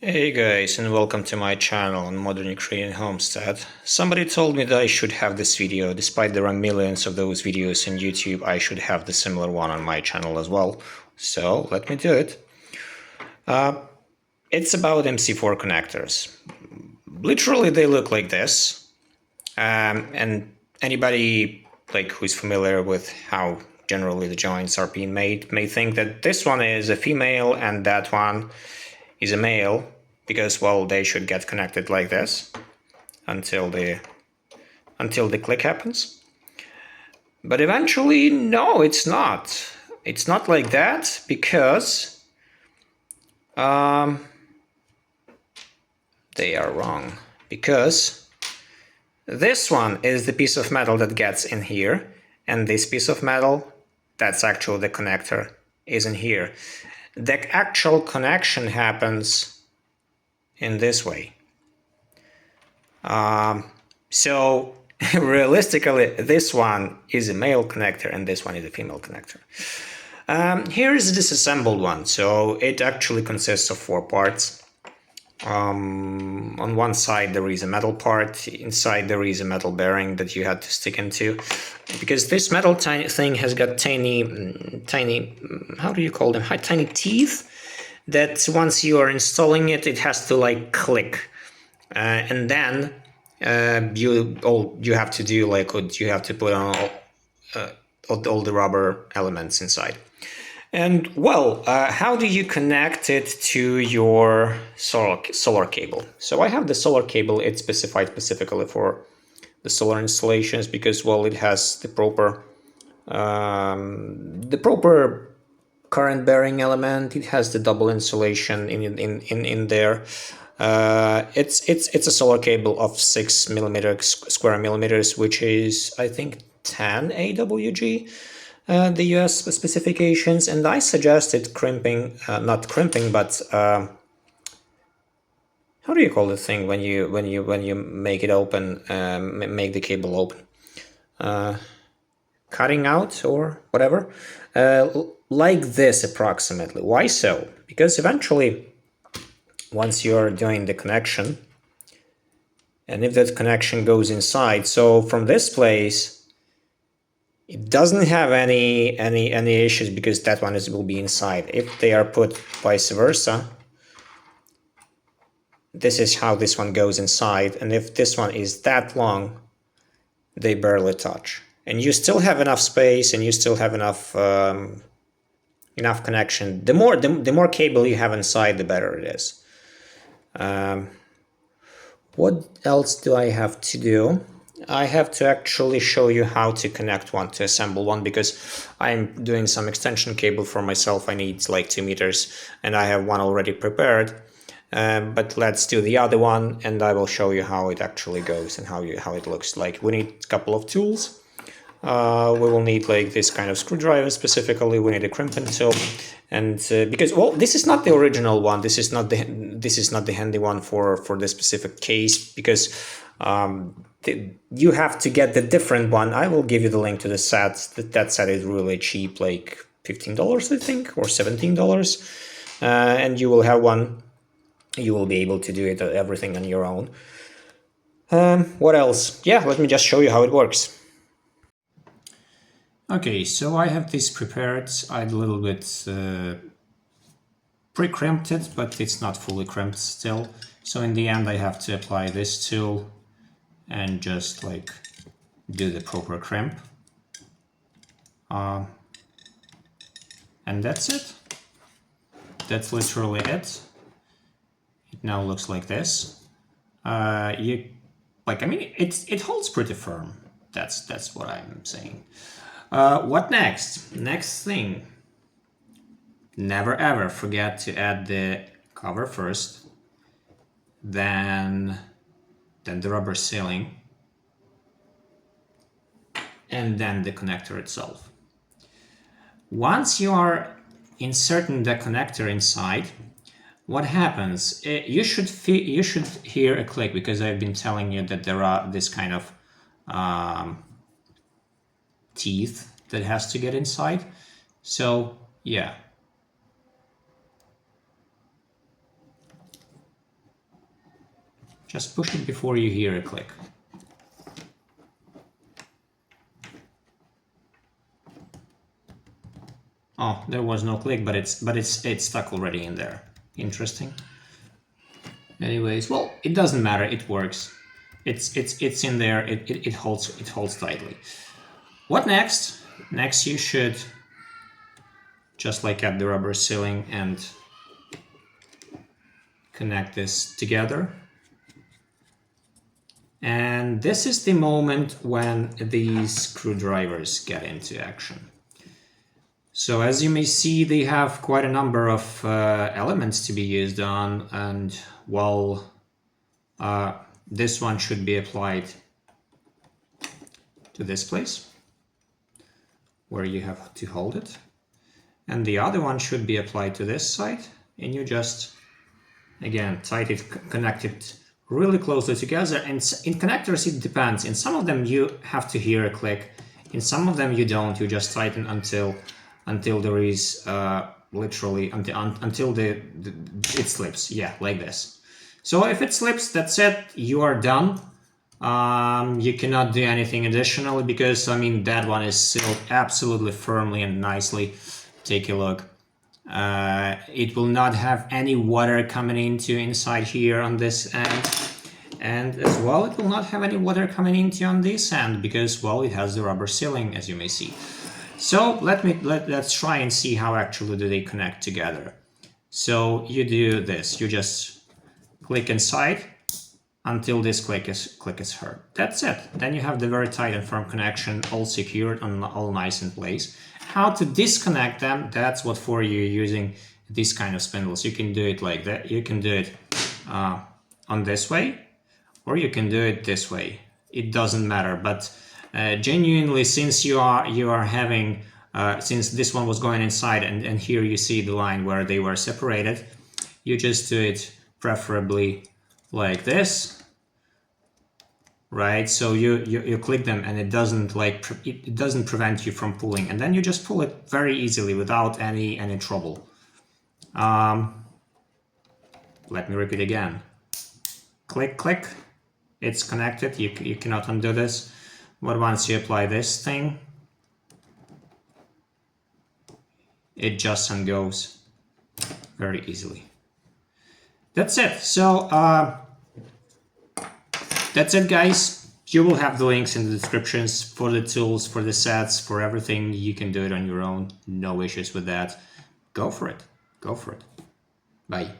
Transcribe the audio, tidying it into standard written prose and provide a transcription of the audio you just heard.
Hey guys, and welcome to my channel on Modern Ukrainian Homestead. Somebody told me that I should have this video. Despite there are millions of those videos on YouTube, I should have the similar one on my channel as well. So let me do it. It's about MC4 connectors. Literally, they look like this. And anybody who's familiar with how generally the joints are being made may think that this one is a female and that one is a male, because, well, they should get connected like this until the click happens. But eventually, no, it's not. It's not like that because they are wrong. Because this one is the piece of metal that gets in here, and this piece of metal, that's actually the connector, is in here. The actual connection happens in this way. So realistically, this one is a male connector and this one is a female connector. Here is a disassembled one. So it actually consists of 4 parts. On one side there is a metal part, inside there is a metal bearing that you had to stick into, because this metal thing has got tiny, how do you call them, tiny teeth, that once you are installing it, it has to like click, and then you have to do you have to put on all the rubber elements inside. And well, how do you connect it to your solar cable? So I have the solar cable. It's specified specifically for the solar installations because, well, it has the proper current bearing element. It has the double insulation in there. It's a solar cable of 6 square millimeters, which is, I think, 10 AWG. The US specifications, and I suggested crimping, not crimping, but how do you call the thing when you make it open, make the cable open, cutting out or whatever, like this approximately. Why so? Because eventually, once you're doing the connection, and if that connection goes inside, so from this place, it doesn't have any issues because that one will be inside. If they are put vice versa, this is how this one goes inside, and if this one is that long, they barely touch. And you still have enough space, and you still have enough connection. The more cable you have inside, the better it is. What else do I have to do? I have to actually show you how to connect one, to assemble one, because I'm doing some extension cable for myself. I need like 2 meters and I have one already prepared. But let's do the other one and I will show you how it actually goes and how it looks like. We need a couple of tools. We will need like this kind of screwdriver specifically. We need a crimping tool, and because, well, this is not the original one. This is not the handy one for this specific case, because you have to get the different one. I will give you the link to the set. That set is really cheap, like $15, I think, or $17, and you will have one. You will be able to do it everything on your own. What else? Yeah, let me just show you how it works. Okay, so I have this prepared. I a little bit pre-crimped it, but it's not fully crimped still. So in the end, I have to apply this tool and just like do the proper crimp. And that's it. That's literally it. It now looks like this. It holds pretty firm. That's what I'm saying. What next? Next thing. Never ever forget to add the cover first, then the rubber sealing, and then the connector itself. Once you are inserting the connector inside, what happens? You should hear a click, because I've been telling you that there are this kind of teeth that has to get inside. So yeah. Just push it before you hear a click. Oh, there was no click, but it's stuck already in there. Interesting. Anyways, well, it doesn't matter. It works. It's in there. It holds tightly. What next? Next, you should just like at the rubber sealing and connect this together. And this is the moment when these screwdrivers get into action. So as you may see, they have quite a number of elements to be used on, and well, this one should be applied to this place where you have to hold it, and the other one should be applied to this side, and you just again connect it really closely together. And in connectors it depends. In some of them you have to hear a click, in some of them you don't. You just tighten until there is literally until it slips. Yeah, like this. So if it slips, that's it, you are done. You cannot do anything additionally because I mean that one is sealed absolutely firmly and nicely. Take a look. It will not have any water coming into inside here on this end, and as well it will not have any water coming into on this end because, well, it has the rubber sealing, as you may see. So let's try and see how actually do they connect together. So you do this, you just click inside until this click is heard. That's it. Then you have the very tight and firm connection, all secured and all nice in place. How to disconnect them, that's what for you using these kind of spindles. You can do it like that. You can do it on this way, or you can do it this way. It doesn't matter. But genuinely, since you are having, since this one was going inside, and here you see the line where they were separated, you just do it preferably like this. Right, so you click them and it doesn't it doesn't prevent you from pulling, and then you just pull it very easily without any trouble. Let me repeat again. Click, click. It's connected. You cannot undo this. But once you apply this thing, it just ungoes very easily. That's it. So that's it, guys. You will have the links in the descriptions for the tools, for the sets, for everything. You can do it on your own. No issues with that. Go for it. Go for it. Bye.